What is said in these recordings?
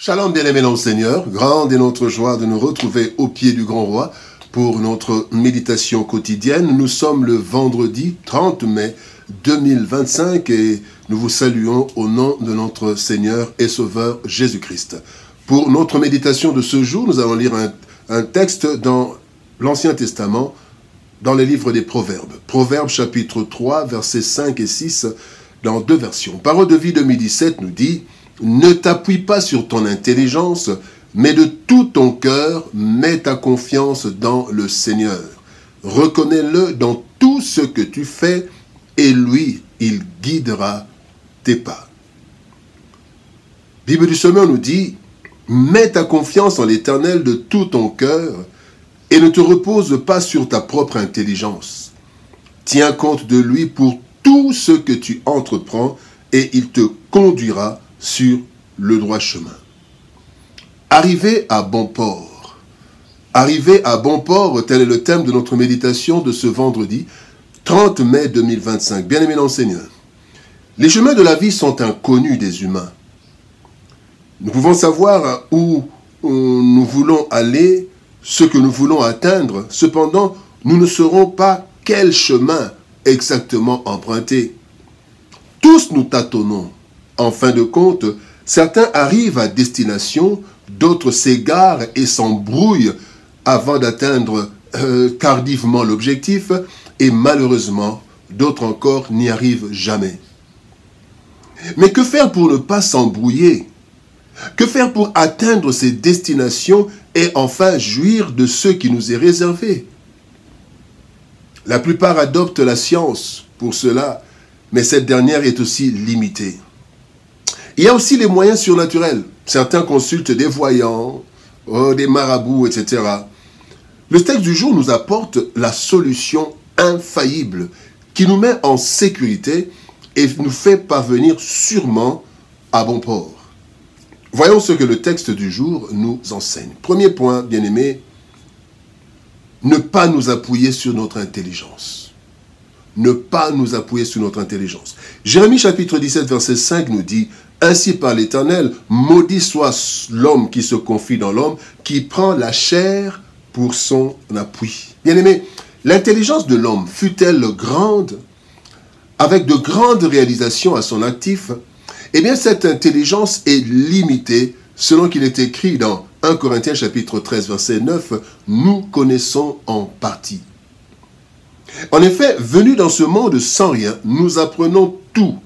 Shalom bien-aimés dans le Seigneur, grande est notre joie de nous retrouver au pied du grand roi pour notre méditation quotidienne. Nous sommes le vendredi 30 mai 2025 et nous vous saluons au nom de notre Seigneur et Sauveur Jésus-Christ. Pour notre méditation de ce jour, nous allons lire un texte dans l'Ancien Testament, dans les livres des Proverbes. Proverbes chapitre 3, versets 5 et 6, dans deux versions. Parole de vie 2017 nous dit: ne t'appuie pas sur ton intelligence, mais de tout ton cœur, mets ta confiance dans le Seigneur. Reconnais-le dans tout ce que tu fais, et lui, il guidera tes pas. Bible du Semeur nous dit: mets ta confiance en l'Éternel de tout ton cœur, et ne te repose pas sur ta propre intelligence. Tiens compte de lui pour tout ce que tu entreprends, et il te conduira sur le droit chemin. Arriver à bon port. Arriver à bon port, tel est le thème de notre méditation de ce vendredi 30 mai 2025. Bien-aimés dans le Seigneur, les chemins de la vie sont inconnus des humains. Nous pouvons savoir où nous voulons aller, ce que nous voulons atteindre. Cependant, nous ne saurons pas quel chemin exactement emprunter. Tous nous tâtonnons. En fin de compte, certains arrivent à destination, d'autres s'égarent et s'embrouillent avant d'atteindre tardivement l'objectif, et malheureusement, d'autres encore n'y arrivent jamais. Mais que faire pour ne pas s'embrouiller? Que faire pour atteindre ces destinations et enfin jouir de ce qui nous est réservé? La plupart adoptent la science pour cela, mais cette dernière est aussi limitée. Il y a aussi les moyens surnaturels. Certains consultent des voyants, des marabouts, etc. Le texte du jour nous apporte la solution infaillible qui nous met en sécurité et nous fait parvenir sûrement à bon port. Voyons ce que le texte du jour nous enseigne. Premier point, bien-aimés, ne pas nous appuyer sur notre intelligence. Ne pas nous appuyer sur notre intelligence. Jérémie chapitre 17, verset 5 nous dit: ainsi par l'Éternel, maudit soit l'homme qui se confie dans l'homme, qui prend la chair pour son appui. Bien-aimé, l'intelligence de l'homme, fût-elle grande, avec de grandes réalisations à son actif, eh bien cette intelligence est limitée, selon qu'il est écrit dans 1 Corinthiens chapitre 13, verset 9, nous connaissons en partie. En effet, venus dans ce monde sans rien, nous apprenons tout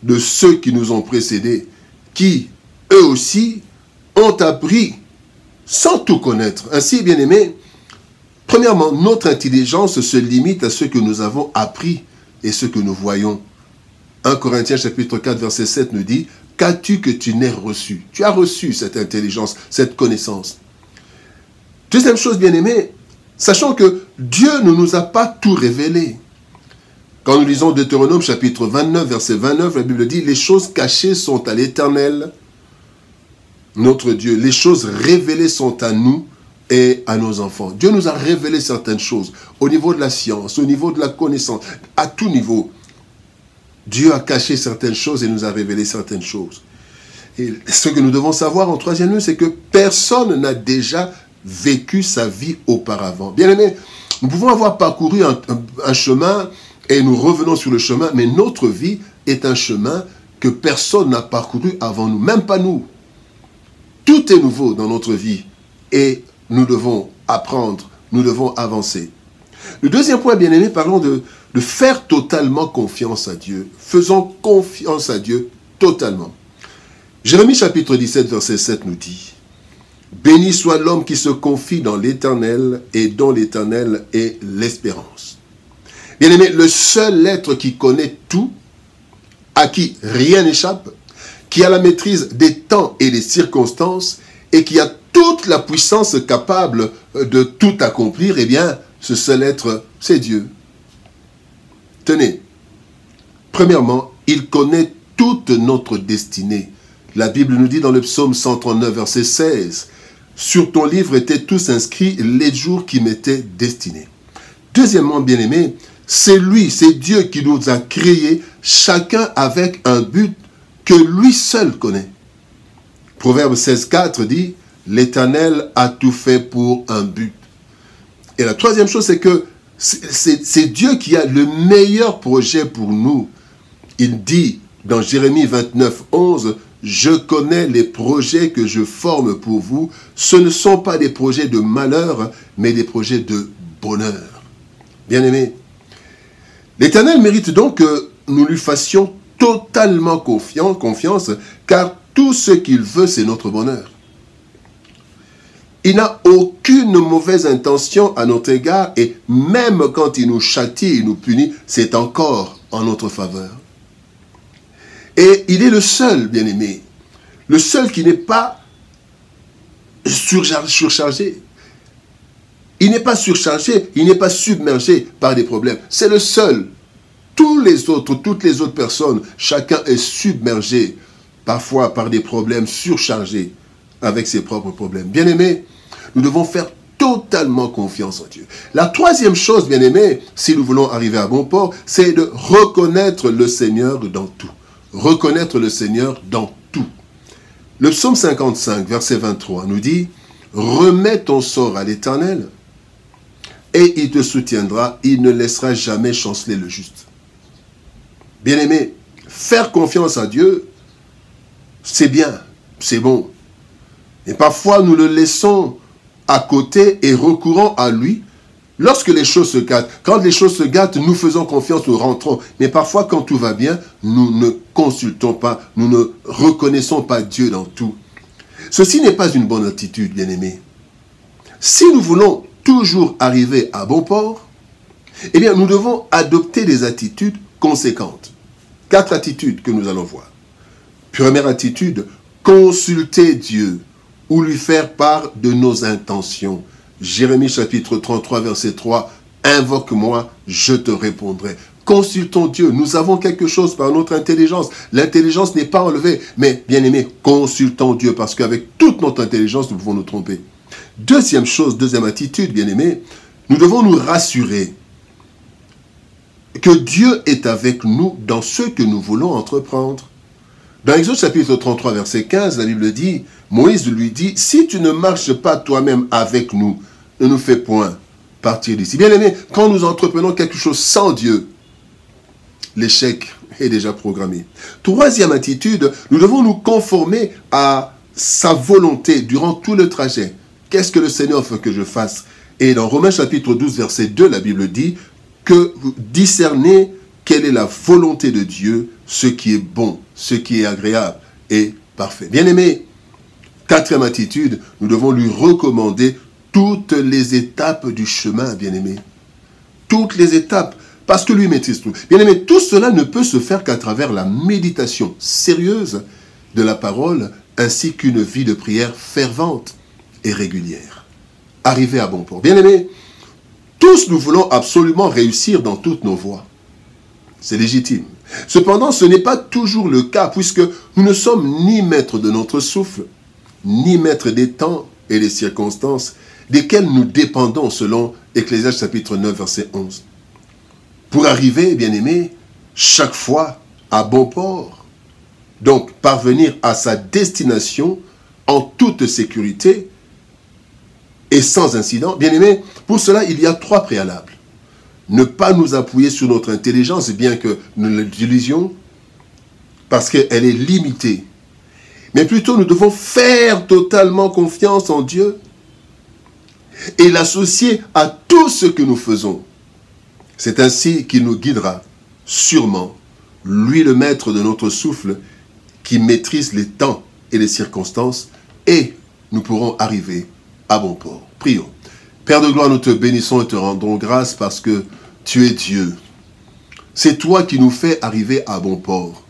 de ceux qui nous ont précédés, qui, eux aussi, ont appris sans tout connaître. Ainsi, bien-aimés, premièrement, notre intelligence se limite à ce que nous avons appris et ce que nous voyons. 1 Corinthiens chapitre 4, verset 7 nous dit: qu'as-tu que tu n'aies reçu? Tu as reçu cette intelligence, cette connaissance. Deuxième chose, bien-aimés, sachant que Dieu ne nous a pas tout révélé. Quand nous lisons Deutéronome chapitre 29, verset 29, la Bible dit: les choses cachées sont à l'Éternel, notre Dieu. Les choses révélées sont à nous et à nos enfants. Dieu nous a révélé certaines choses au niveau de la science, au niveau de la connaissance, à tout niveau. Dieu a caché certaines choses et nous a révélé certaines choses. Et ce que nous devons savoir en troisième lieu, c'est que personne n'a déjà vécu sa vie auparavant. Bien aimé, nous pouvons avoir parcouru un chemin et nous revenons sur le chemin, mais notre vie est un chemin que personne n'a parcouru avant nous, même pas nous. Tout est nouveau dans notre vie et nous devons apprendre, nous devons avancer. Le deuxième point, bien aimé, parlons de faire totalement confiance à Dieu. Faisons confiance à Dieu totalement. Jérémie chapitre 17, verset 7 nous dit: béni soit l'homme qui se confie dans l'Éternel et dont l'Éternel est l'espérance. Bien-aimé, le seul être qui connaît tout, à qui rien n'échappe, qui a la maîtrise des temps et des circonstances, et qui a toute la puissance capable de tout accomplir, eh bien, ce seul être, c'est Dieu. Tenez, premièrement, il connaît toute notre destinée. La Bible nous dit dans le psaume 139, verset 16, « Sur ton livre étaient tous inscrits les jours qui m'étaient destinés. » Deuxièmement, bien-aimé, c'est lui, c'est Dieu qui nous a créés, chacun avec un but que lui seul connaît. Proverbe 16,4 dit, l'Éternel a tout fait pour un but. Et la troisième chose, c'est que c'est Dieu qui a le meilleur projet pour nous. Il dit dans Jérémie 29, 11, « Je connais les projets que je forme pour vous. Ce ne sont pas des projets de malheur, mais des projets de bonheur. » Bien-aimés, l'Éternel mérite donc que nous lui fassions totalement confiance, car tout ce qu'il veut, c'est notre bonheur. Il n'a aucune mauvaise intention à notre égard, et même quand il nous châtie, il nous punit, c'est encore en notre faveur. Et il est le seul, bien-aimé, le seul qui n'est pas surchargé. Il n'est pas surchargé, il n'est pas submergé par des problèmes. C'est le seul. Toutes les autres personnes, chacun est submergé, parfois par des problèmes, surchargés avec ses propres problèmes. Bien-aimés, nous devons faire totalement confiance en Dieu. La troisième chose, bien-aimés, si nous voulons arriver à bon port, c'est de reconnaître le Seigneur dans tout. Reconnaître le Seigneur dans tout. Le psaume 55, verset 23, nous dit « Remets ton sort à l'Éternel, et il te soutiendra, il ne laissera jamais chanceler le juste. » Bien-aimé, faire confiance à Dieu, c'est bien, c'est bon. Et parfois, nous le laissons à côté et recourons à lui lorsque les choses se gâtent. Quand les choses se gâtent, nous faisons confiance, nous rentrons. Mais parfois, quand tout va bien, nous ne consultons pas, nous ne reconnaissons pas Dieu dans tout. Ceci n'est pas une bonne attitude, bien-aimé. Si nous voulons toujours arriver à bon port, eh bien, nous devons adopter des attitudes conséquentes. 4 attitudes que nous allons voir. Première attitude, consulter Dieu ou lui faire part de nos intentions. Jérémie chapitre 33, verset 3, « Invoque-moi, je te répondrai. » Consultons Dieu. Nous avons quelque chose par notre intelligence. L'intelligence n'est pas enlevée. Mais, bien aimé, consultons Dieu parce qu'avec toute notre intelligence, nous pouvons nous tromper. Deuxième attitude, bien aimé, nous devons nous rassurer que Dieu est avec nous dans ce que nous voulons entreprendre. Dans Exode chapitre 33, verset 15, la Bible dit, Moïse lui dit, « Si tu ne marches pas toi-même avec nous, ne nous fais point partir d'ici. » Bien aimé, quand nous entreprenons quelque chose sans Dieu, l'échec est déjà programmé. Troisième attitude, nous devons nous conformer à sa volonté durant tout le trajet. Qu'est-ce que le Seigneur veut que je fasse? Et dans Romains chapitre 12, verset 2, la Bible dit que vous discernez quelle est la volonté de Dieu, ce qui est bon, ce qui est agréable et parfait. Bien-aimé, quatrième attitude, nous devons lui recommander toutes les étapes du chemin, bien-aimé. Toutes les étapes, parce que lui maîtrise tout. Bien-aimé, tout cela ne peut se faire qu'à travers la méditation sérieuse de la parole, ainsi qu'une vie de prière fervente et régulière. Arriver à bon port. Bien-aimé, tous nous voulons absolument réussir dans toutes nos voies. C'est légitime. Cependant, ce n'est pas toujours le cas, puisque nous ne sommes ni maîtres de notre souffle, ni maîtres des temps et des circonstances, desquelles nous dépendons selon Ecclésiaste chapitre 9, verset 11. Pour arriver, bien-aimé, chaque fois à bon port, donc parvenir à sa destination en toute sécurité et sans incident, bien-aimé, pour cela, il y a 3 préalables. Ne pas nous appuyer sur notre intelligence, bien que nous l'utilisions, parce qu'elle est limitée. Mais plutôt, nous devons faire totalement confiance en Dieu et l'associer à tout ce que nous faisons. C'est ainsi qu'il nous guidera, sûrement, lui le maître de notre souffle, qui maîtrise les temps et les circonstances, et nous pourrons arriver à bon port. Prions. Père de gloire, nous te bénissons et te rendons grâce parce que tu es Dieu. C'est toi qui nous fais arriver à bon port,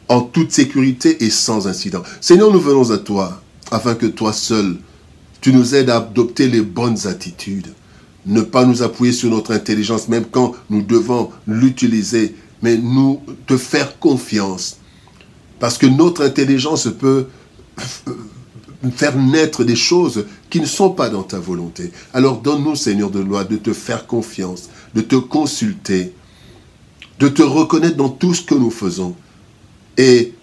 en toute sécurité et sans incident. Seigneur, nous venons à toi, afin que toi seul, tu nous aides à adopter les bonnes attitudes. Ne pas nous appuyer sur notre intelligence, même quand nous devons l'utiliser, mais nous te faire confiance. Parce que notre intelligence peut faire naître des choses qui ne sont pas dans ta volonté. Alors donne-nous, Seigneur de gloire, de te faire confiance, de te consulter, de te reconnaître dans tout ce que nous faisons et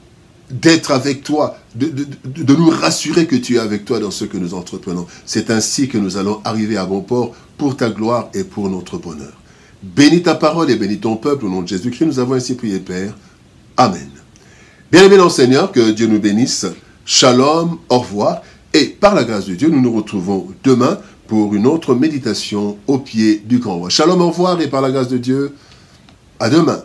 d'être avec toi, de nous rassurer que tu es avec toi dans ce que nous entreprenons. C'est ainsi que nous allons arriver à bon port pour ta gloire et pour notre bonheur. Bénis ta parole et bénis ton peuple au nom de Jésus-Christ. Nous avons ainsi prié, Père. Amen. Bien-aimés dans le Seigneur, que Dieu nous bénisse. Shalom, au revoir. Et par la grâce de Dieu, nous nous retrouvons demain pour une autre méditation au pied du grand roi. Shalom, au revoir et par la grâce de Dieu, à demain.